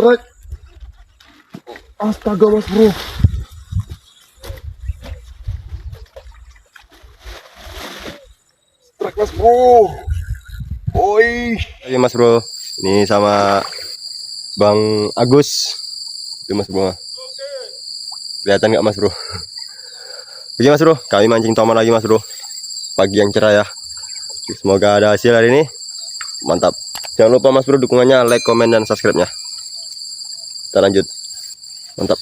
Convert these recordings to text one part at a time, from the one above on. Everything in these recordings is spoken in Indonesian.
Strike. Astaga mas bro. Strike mas bro. Oi. Oke mas bro, ini sama Bang Agus. Itu mas bro. Kelihatan nggak mas bro? Oke mas bro, kami mancing toman lagi mas bro. Pagi yang cerah ya. Semoga ada hasil hari ini. Mantap. Jangan lupa mas bro dukungannya, like, komen, dan subscribe-nya. Kita lanjut. Mantap.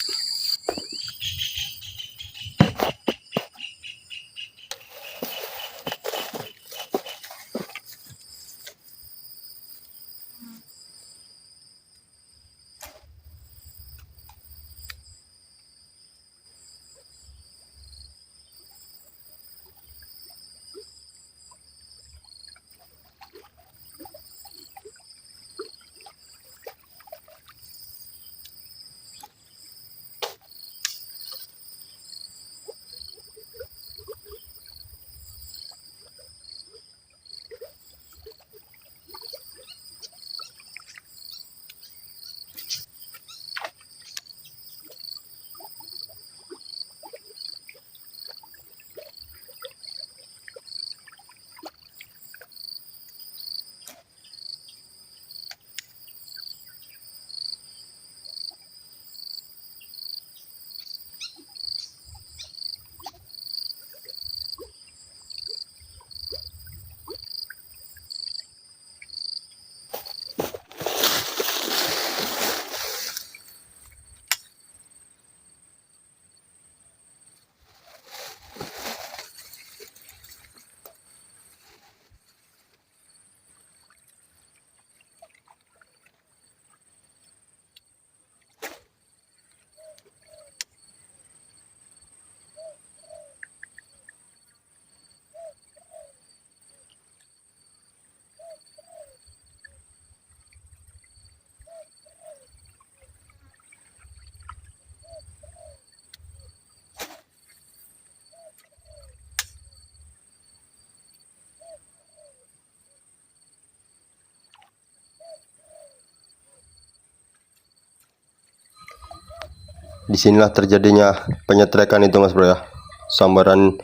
Disinilah terjadinya penyetrekan itu mas bro ya. Sambaran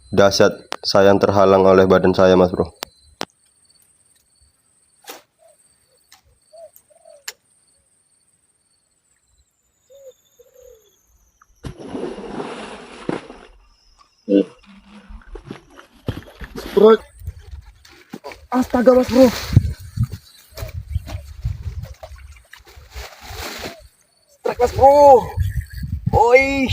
dahsyat saya yang terhalang oleh badan saya mas bro. Strike. Astaga mas bro. Strike mas bro. Oi.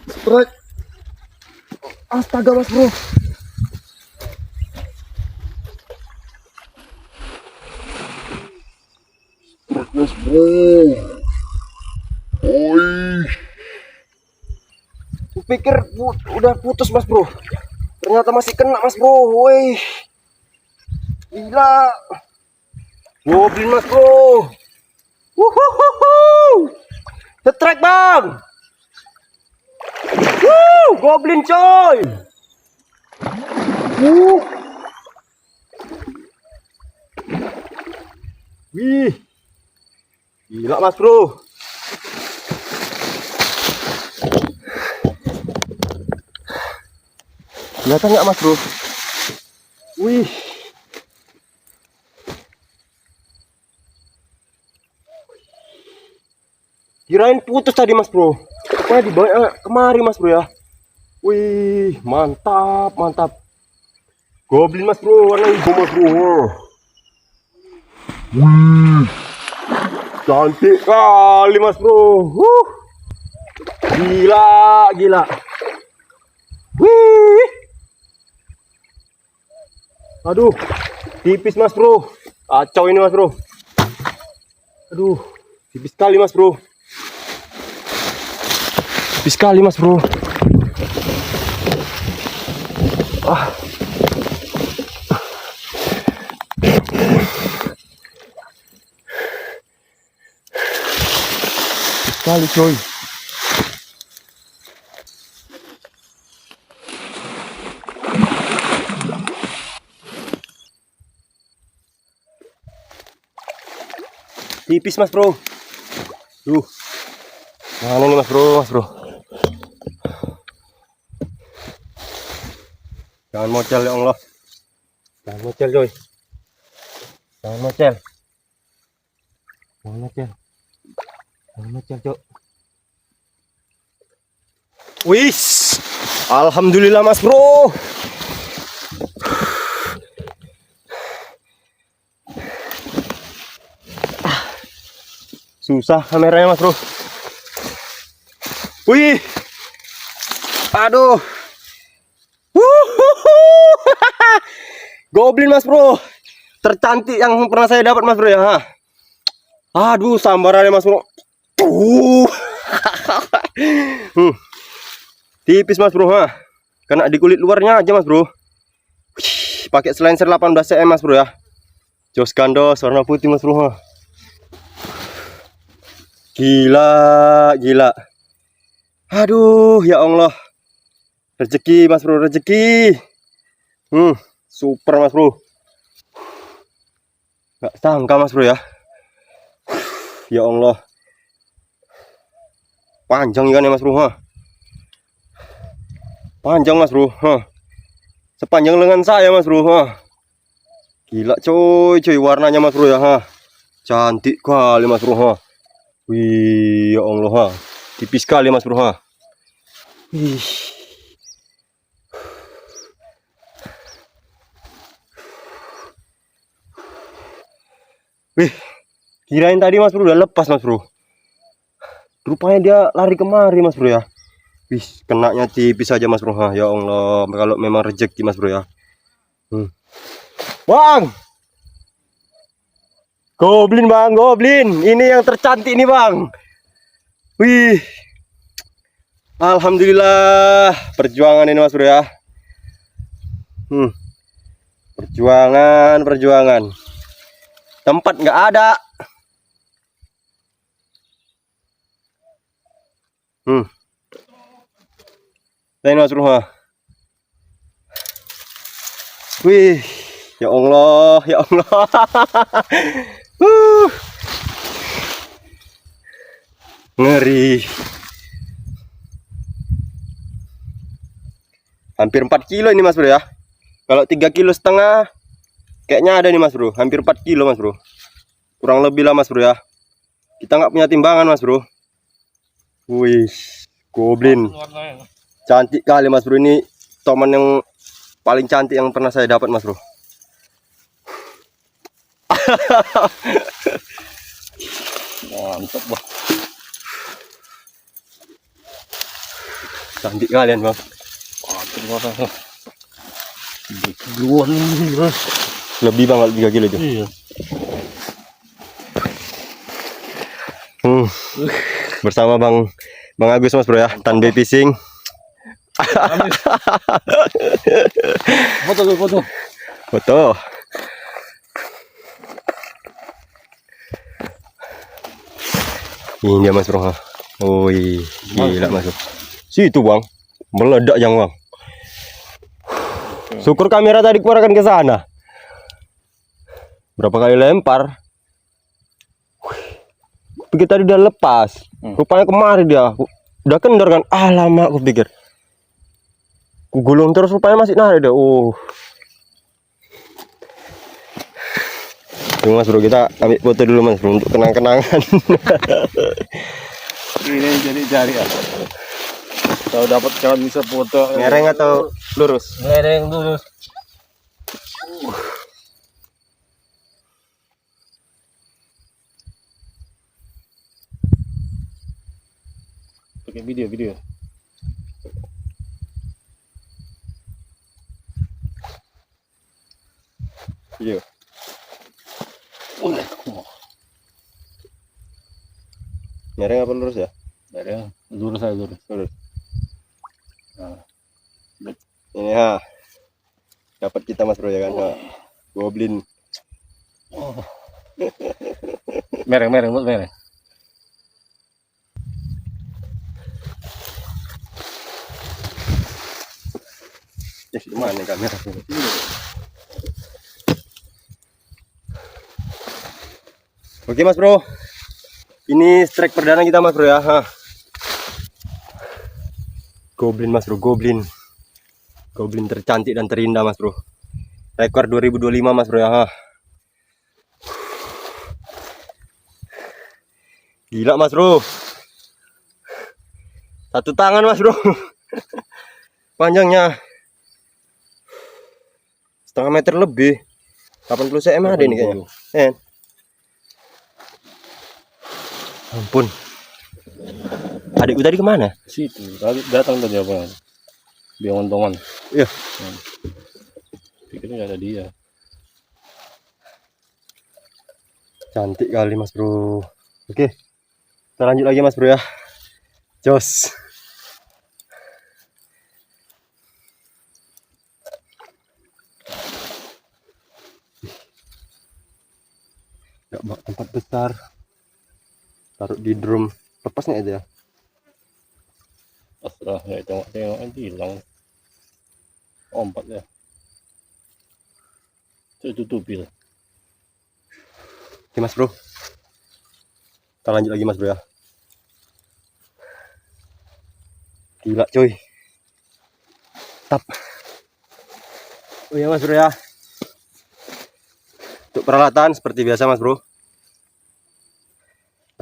Strike. Astaga mas bro. Strike mas bro. Oi. Kupikir udah putus mas bro. Ternyata masih kena mas bro. Woi. Gila. Goblin mas bro. Wuhuhuhu. Strike bang. Goblin coy. Wih. Gila mas bro. Kelihatan nggak mas bro? Wih. Kirain putus tadi mas bro. Pokoknya dibawa kemari mas bro ya. Wih, mantap, mantap. Goblin mas bro, warna hijau mas bro. Wih, cantik kali mas bro. Gila, gila. Wih. Aduh, tipis mas bro. Kacau ini mas bro. Aduh, tipis sekali mas bro. Tipis sekali mas bro. Sekali coy. tipis mas bro. Duh. Mana nih mas bro. Jangan mocel ya Allah. Jangan mocel coy. Jangan mocel cok. Wis. Alhamdulillah mas bro. Susah kameranya mas bro. Wih. Aduh. Goblin mas bro. Tercantik yang pernah saya dapat mas bro ya. Aduh sambarannya mas bro. Tipis mas bro. Kena di kulit luarnya aja mas bro. Pakai selenser 18 cm mas bro ya. Jos gandos warna putih mas bro. Gila. Aduh ya Allah. Rezeki mas bro, rezeki. Super mas bro. Gak sangka mas bro ya. Ya Allah. Panjang ikannya mas bro. Panjang mas bro. Sepanjang lengan saya mas bro. Gila coy warnanya mas bro ya. Cantik kali mas bro. Wih ya Allah. Tipis kali mas bro. Wih. Wih, kirain tadi mas bro udah lepas mas bro. Rupanya dia lari kemari mas bro ya. Wih, kenanya tipis aja mas bro. Ya Allah, kalau memang rezeki mas bro ya. Bang, goblin bang, goblin. Ini yang tercantik nih bang. Wih, alhamdulillah perjuangan ini mas bro ya. Perjuangan. Tempat nggak ada. Lain mas bro. Wih, ya Allah. Ngeri. Hampir 4 kilo ini mas bro ya. Kalau 3,5 kilo kayaknya ada nih mas bro. Hampir 4 kilo mas bro. Kurang lebih lah mas bro ya. Kita nggak punya timbangan mas bro. Wih, goblin. Cantik kali mas bro. Ini toman yang paling cantik yang pernah saya dapat mas bro. Mantap bang. Cantik kalian bang. Lebih banget 3 kilo itu. Iya. Bersama Bang Agus mas bro ya, Tanbe Fishing. Foto. Ini dia mas bro. Wih, gila mas bro. Situ bang, meledak yang bang. Syukur kamera tadi keluarkan ke sana. Berapa kali lempar? Pikir tadi udah lepas. Rupanya kemari dia. Udah kendor kan. Lama aku pikir. Ku gulung terus rupanya masih narik deh. Tunggu mas bro, kita ambil foto dulu mas bro untuk kenang-kenangan. Ini jadi jari ya. Kalau dapat jangan bisa foto. Ngereng atau lurus? Ngereng lurus. Pakai video. Iya. Ngereng apa lurus ya? Ngereng lurus aja lurus. Nah. Ini ya. Dapat kita mas bro ya kan. Goblin. Mereng. Di mana kamera? Oke mas bro, Ini strike perdana kita mas bro ya. Hah. Goblin mas bro, goblin. Goblin tercantik dan terindah mas bro. Rekor 2025 mas bro ya. Hah. Gila mas bro. Satu tangan mas bro. Panjangnya setengah meter lebih. 80 cm ada ini kayaknya. Ampun. Adikku tadi kemana? Situ, tadi datang tadi apa? Biontongan. Iya. Pikirnya nggak ada dia. Cantik kali mas bro. Oke, kita lanjut lagi mas bro ya. Jos. Gak bak tempat besar. Taruh di drum. Lepasnya aja. Astaga, nggak tengok-tengok nanti hilang. Ompat ya. Saya tutupi lah. Oke mas bro. Kita lanjut lagi mas bro ya. Gila coy. Tap. Oh ya mas bro ya. Untuk peralatan seperti biasa mas bro.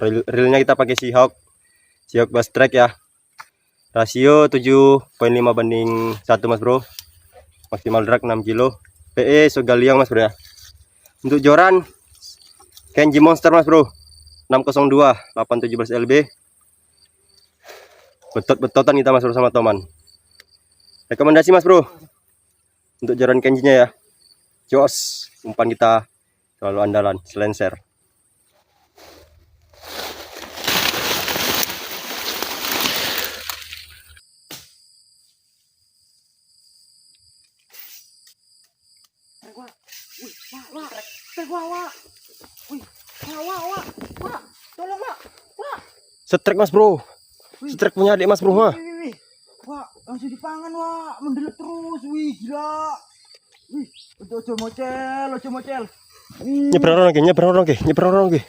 Reelnya kita pakai Seahawk Bass Track ya. Rasio 7,5/1 mas bro. Maksimal drag 6 kilo. PE Sogaliang mas bro ya. Untuk joran Kenji Monster mas bro. 602 817 LB. Betot-betotan kita mas bro sama teman. Rekomendasi mas bro untuk joran Kenji-nya ya. Jos, umpan kita selalu andalan, Slenser. Setrek mas bro. Setrek punya adik mas bro. Ha. Wah, langsung dipangan wah, mendelep terus, wih gila. Wih, ojo mocel. Nyebrang orang ke.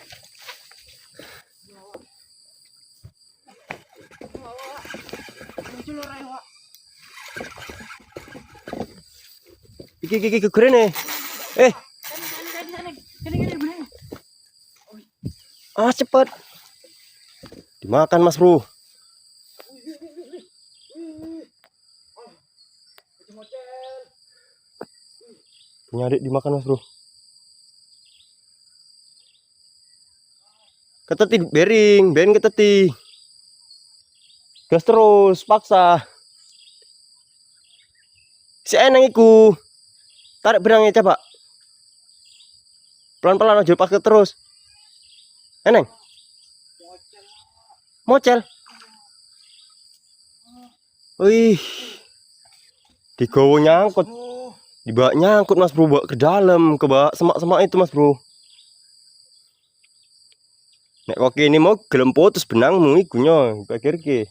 Iki keren nih. Cepet. Dimakan mas bro. Punya adik dimakan mas bro. Keteti bearing keteti. Gas terus, paksa. Si eneng iku. Tarik benangnya coba. Pelan-pelan aja pakai terus. Eneng. Mocel. Wih. Digowo nyangkut. Dibawa nyangkut mas bro, bawa ke dalam, ke bawah semak-semak itu mas bro. Nek kok ini mau gelem putus benangmu ikunya, pikir ke.